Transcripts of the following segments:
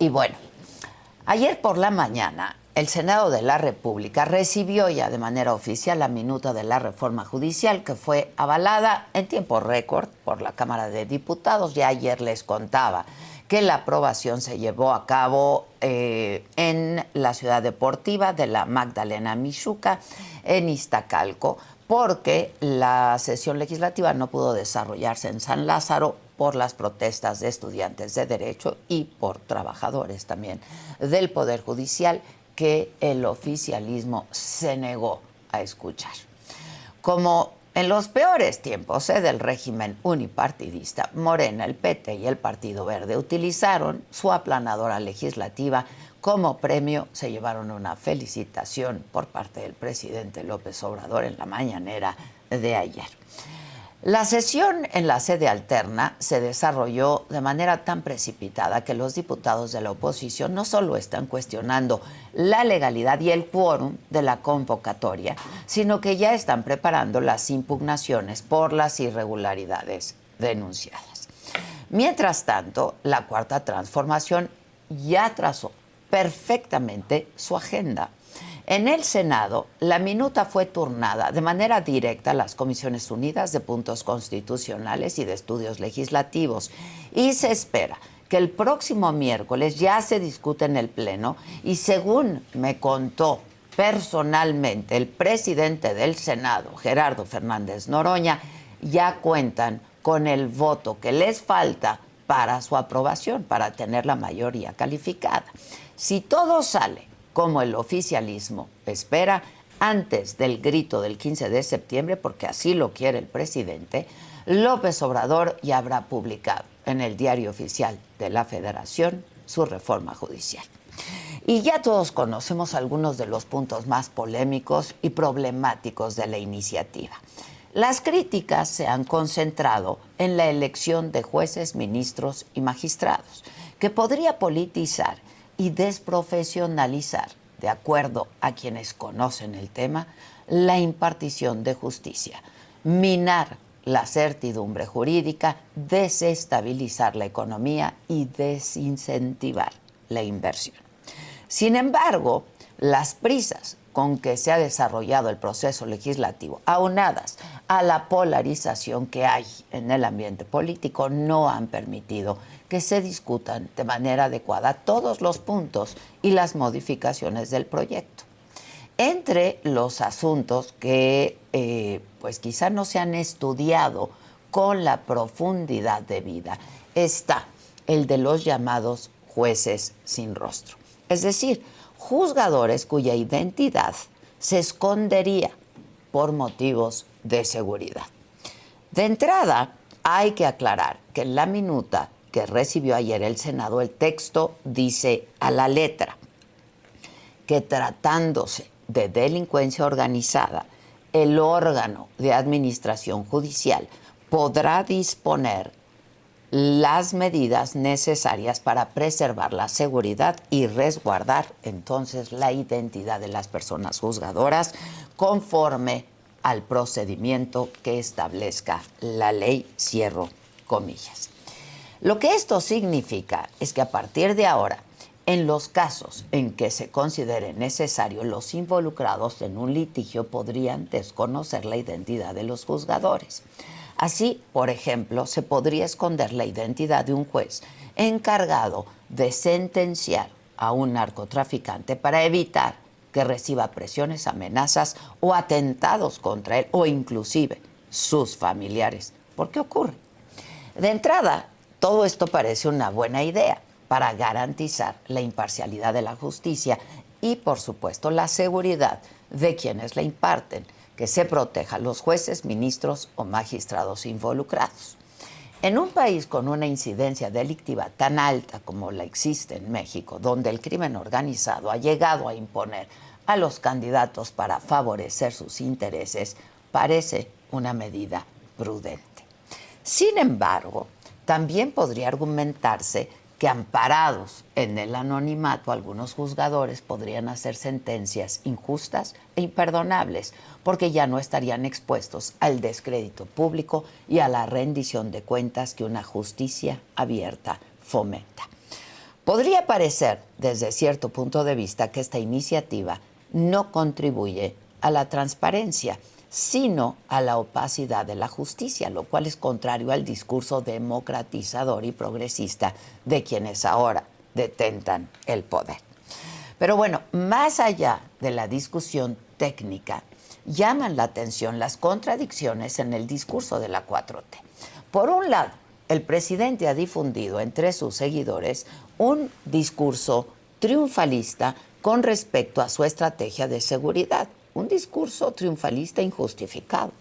Y bueno, ayer por la mañana, el Senado de la República recibió ya de manera oficial la minuta de la reforma judicial que fue avalada en tiempo récord por la Cámara de Diputados. Ya ayer les contaba que la aprobación se llevó a cabo en la ciudad deportiva de la Magdalena Mixhuca, en Iztacalco, porque la sesión legislativa no pudo desarrollarse en San Lázaro por las protestas de estudiantes de Derecho y por trabajadores también del Poder Judicial que el oficialismo se negó a escuchar. Como en los peores tiempos del régimen unipartidista, Morena, el PT y el Partido Verde utilizaron su aplanadora legislativa. Como premio se llevaron una felicitación por parte del presidente López Obrador en la mañanera de ayer. La sesión en la sede alterna se desarrolló de manera tan precipitada que los diputados de la oposición no solo están cuestionando la legalidad y el quórum de la convocatoria, sino que ya están preparando las impugnaciones por las irregularidades denunciadas. Mientras tanto, la Cuarta Transformación ya trazó perfectamente su agenda. En el Senado, la minuta fue turnada de manera directa a las Comisiones Unidas de Puntos Constitucionales y de Estudios Legislativos y se espera que el próximo miércoles ya se discute en el Pleno y, según me contó personalmente el presidente del Senado, Gerardo Fernández Noroña, ya cuentan con el voto que les falta para su aprobación, para tener la mayoría calificada. Si todo sale como el oficialismo espera, antes del grito del 15 de septiembre, porque así lo quiere el presidente, López Obrador ya habrá publicado en el Diario Oficial de la Federación su reforma judicial. Y ya todos conocemos algunos de los puntos más polémicos y problemáticos de la iniciativa. Las críticas se han concentrado en la elección de jueces, ministros y magistrados, que podría politizar y desprofesionalizar, de acuerdo a quienes conocen el tema, la impartición de justicia, minar la certidumbre jurídica, desestabilizar la economía y desincentivar la inversión. Sin embargo, las prisas con que se ha desarrollado el proceso legislativo, aunadas a la polarización que hay en el ambiente político, no han permitido que se discutan de manera adecuada todos los puntos y las modificaciones del proyecto. Entre los asuntos que pues quizá no se han estudiado con la profundidad debida está el de los llamados jueces sin rostro. Es decir, juzgadores cuya identidad se escondería por motivos de seguridad. De entrada, hay que aclarar que en la minuta que recibió ayer el Senado, el texto dice a la letra que tratándose de delincuencia organizada, el órgano de administración judicial podrá disponer las medidas necesarias para preservar la seguridad y resguardar entonces la identidad de las personas juzgadoras conforme al procedimiento que establezca la ley, cierro comillas. Lo que esto significa es que a partir de ahora, en los casos en que se considere necesario, los involucrados en un litigio podrían desconocer la identidad de los juzgadores. Así, por ejemplo, se podría esconder la identidad de un juez encargado de sentenciar a un narcotraficante para evitar que reciba presiones, amenazas o atentados contra él o inclusive sus familiares. ¿Por qué ocurre? De entrada, todo esto parece una buena idea para garantizar la imparcialidad de la justicia y, por supuesto, la seguridad de quienes la imparten, que se proteja a los jueces, ministros o magistrados involucrados. En un país con una incidencia delictiva tan alta como la existe en México, donde el crimen organizado ha llegado a imponer a los candidatos para favorecer sus intereses, parece una medida prudente. Sin embargo, también podría argumentarse que, amparados en el anonimato, algunos juzgadores podrían hacer sentencias injustas e imperdonables, porque ya no estarían expuestos al descrédito público y a la rendición de cuentas que una justicia abierta fomenta. Podría parecer, desde cierto punto de vista, que esta iniciativa no contribuye a la transparencia, sino a la opacidad de la justicia, lo cual es contrario al discurso democratizador y progresista de quienes ahora detentan el poder. Pero bueno, más allá de la discusión técnica, llaman la atención las contradicciones en el discurso de la 4T. Por un lado, el presidente ha difundido entre sus seguidores un discurso triunfalista con respecto a su estrategia de seguridad, un discurso triunfalista injustificado.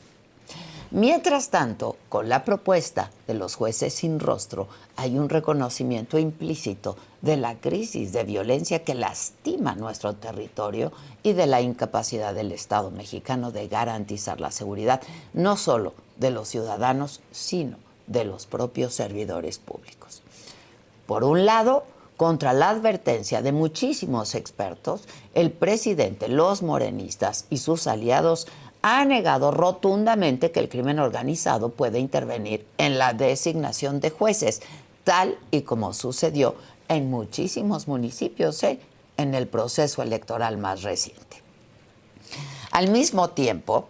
Mientras tanto, con la propuesta de los jueces sin rostro, hay un reconocimiento implícito de la crisis de violencia que lastima nuestro territorio y de la incapacidad del Estado mexicano de garantizar la seguridad, no solo de los ciudadanos, sino de los propios servidores públicos. Por un lado, contra la advertencia de muchísimos expertos, el presidente, los morenistas y sus aliados ha negado rotundamente que el crimen organizado puede intervenir en la designación de jueces, tal y como sucedió en muchísimos municipios en el proceso electoral más reciente. Al mismo tiempo,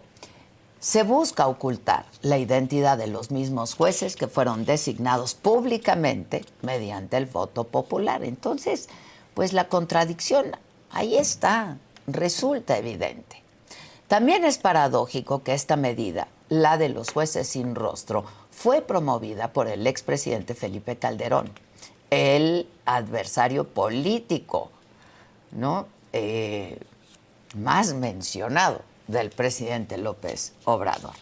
se busca ocultar la identidad de los mismos jueces que fueron designados públicamente mediante el voto popular. Entonces, pues la contradicción ahí está, resulta evidente. También es paradójico que esta medida, la de los jueces sin rostro, fue promovida por el expresidente Felipe Calderón, el adversario político, ¿no? Más mencionado del presidente López Obrador.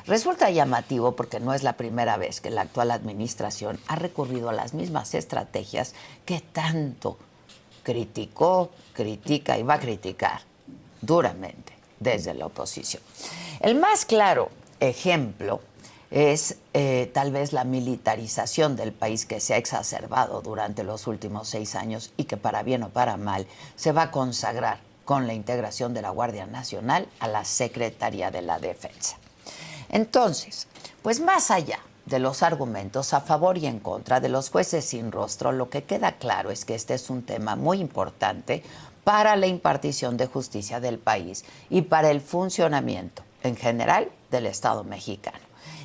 Resulta llamativo porque no es la primera vez que la actual administración ha recurrido a las mismas estrategias que tanto criticó, critica y va a criticar duramente desde la oposición. El más claro ejemplo es tal vez la militarización del país que se ha exacerbado durante los últimos 6 años y que para bien o para mal se va a consagrar con la integración de la Guardia Nacional a la Secretaría de la Defensa. Entonces, pues más allá de los argumentos a favor y en contra de los jueces sin rostro, lo que queda claro es que este es un tema muy importante para la impartición de justicia del país y para el funcionamiento en general del Estado mexicano.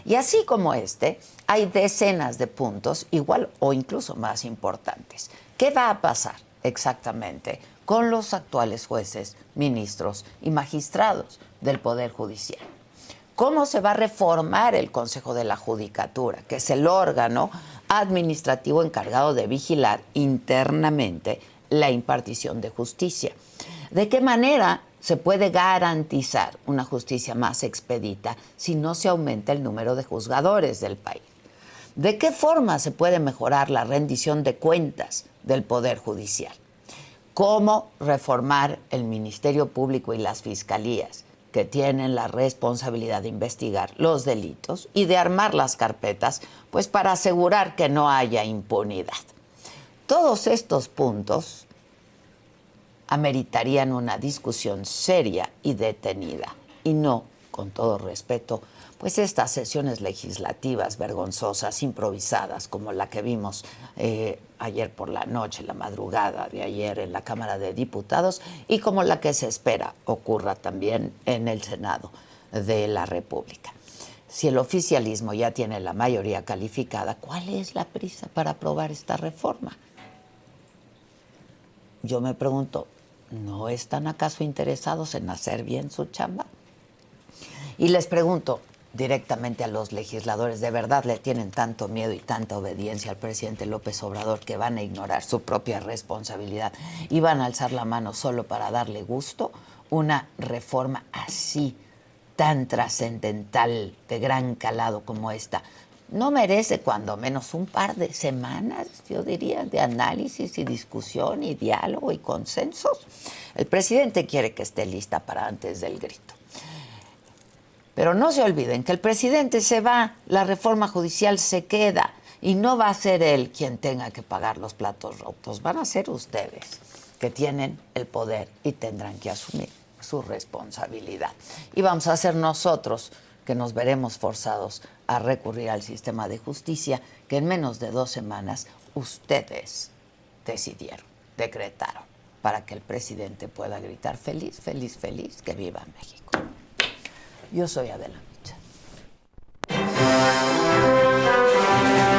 Y así como este, hay decenas de puntos igual o incluso más importantes. ¿Qué va a pasar exactamente con los actuales jueces, ministros y magistrados del Poder Judicial? ¿Cómo se va a reformar el Consejo de la Judicatura, que es el órgano administrativo encargado de vigilar internamente la impartición de justicia? ¿De qué manera se puede garantizar una justicia más expedita si no se aumenta el número de juzgadores del país? ¿De qué forma se puede mejorar la rendición de cuentas del Poder Judicial? ¿Cómo reformar el Ministerio Público y las fiscalías, que tienen la responsabilidad de investigar los delitos y de armar las carpetas, pues para asegurar que no haya impunidad? Todos estos puntos ameritarían una discusión seria y detenida, y no, con todo respeto, pues estas sesiones legislativas vergonzosas, improvisadas, como la que vimos ayer por la noche, la madrugada de ayer en la Cámara de Diputados, y como la que se espera ocurra también en el Senado de la República. Si el oficialismo ya tiene la mayoría calificada, ¿cuál es la prisa para aprobar esta reforma? Yo me pregunto, ¿no están acaso interesados en hacer bien su chamba? Y les pregunto directamente a los legisladores, ¿de verdad le tienen tanto miedo y tanta obediencia al presidente López Obrador que van a ignorar su propia responsabilidad y van a alzar la mano solo para darle gusto? Una reforma así, tan trascendental, de gran calado como esta, no merece cuando menos un par de semanas, yo diría, de análisis y discusión y diálogo y consensos. El presidente quiere que esté lista para antes del grito. Pero no se olviden que el presidente se va, la reforma judicial se queda y no va a ser él quien tenga que pagar los platos rotos, van a ser ustedes que tienen el poder y tendrán que asumir su responsabilidad. Y vamos a ser nosotros que nos veremos forzados a recurrir al sistema de justicia que en menos de 2 semanas ustedes decidieron, decretaron, para que el presidente pueda gritar feliz, feliz, feliz, que viva México. Yo soy Adela.